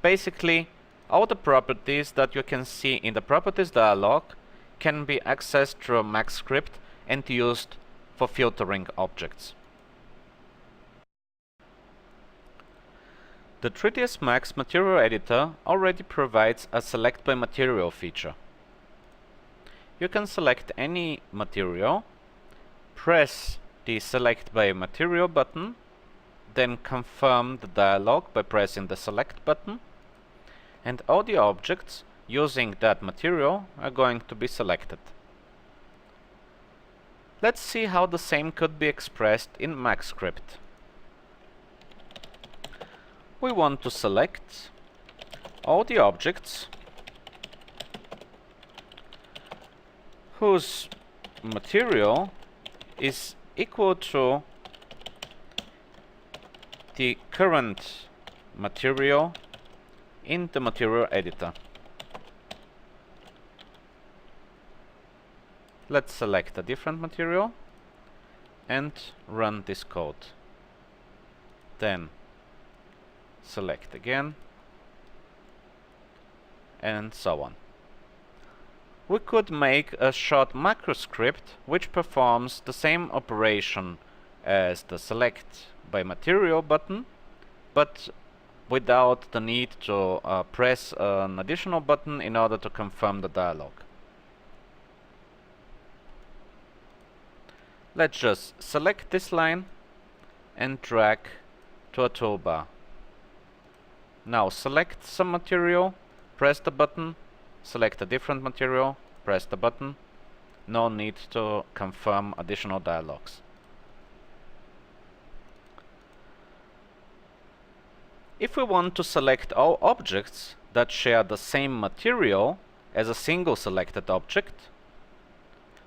Basically, all the properties that you can see in the properties dialog can be accessed through MaxScript and used for filtering objects. The 3ds Max material editor already provides a select by material feature. You can select any material, press the select by material button, then confirm the dialog by pressing the select button, and all the objects using that material are going to be selected. Let's see how the same could be expressed in MaxScript. We want to select all the objects whose material is equal to the current material in the material editor. Let's select a different material and run this code. Then select again, and so on. We could make a short macro script which performs the same operation as the select by material button, but without the need to press an additional button in order to confirm the dialog. Let's just select this line and drag to a toolbar. Now select some material, press the button, select a different material, press the button. No need to confirm additional dialogs. If we want to select all objects that share the same material as a single selected object,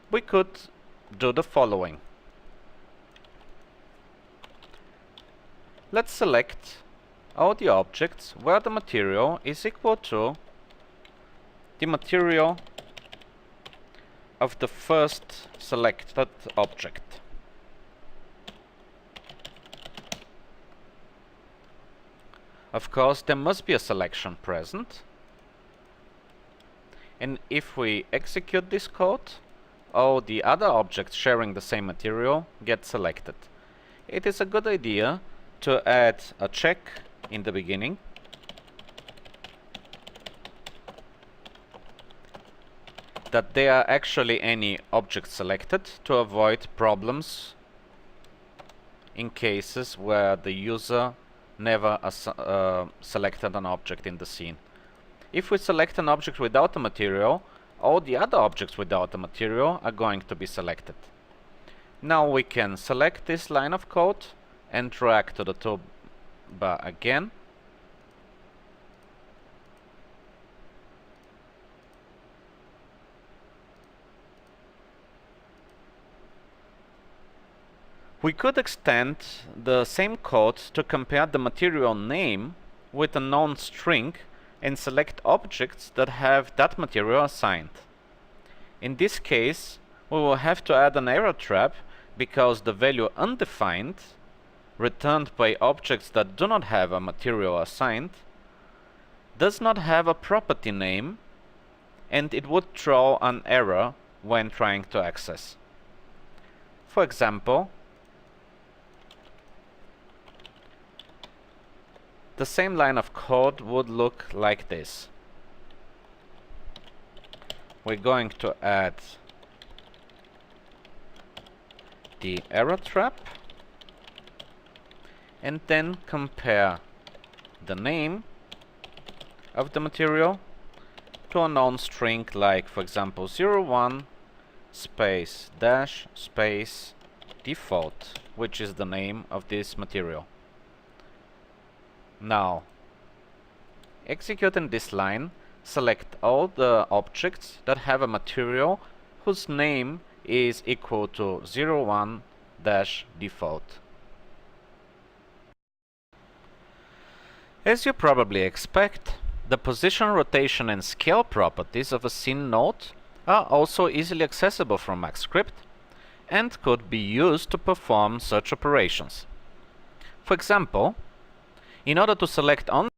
we could do the following. Let's select all the objects where the material is equal to the material of the first selected object. Of course, there must be a selection present, and if we execute this code, all the other objects sharing the same material get selected. It is a good idea to add a check in the beginning that there are actually any objects selected to avoid problems in cases where the user never selected an object in the scene. If we select an object without a material, all the other objects without a material are going to be selected. Now we can select this line of code and drag to the toolbar again. We could extend the same code to compare the material name with a known string and select objects that have that material assigned. In this case, we will have to add an error trap because the value undefined, returned by objects that do not have a material assigned, does not have a property name, and it would throw an error when trying to access. For example, the same line of code would look like this. We're going to add the error trap and then compare the name of the material to a known string like, for example, 01 space dash space default, which is the name of this material. Now, executing this line, select all the objects that have a material whose name is equal to 01-default. As you probably expect, the position, rotation and scale properties of a scene node are also easily accessible from MaxScript and could be used to perform such operations. For example, in order to select only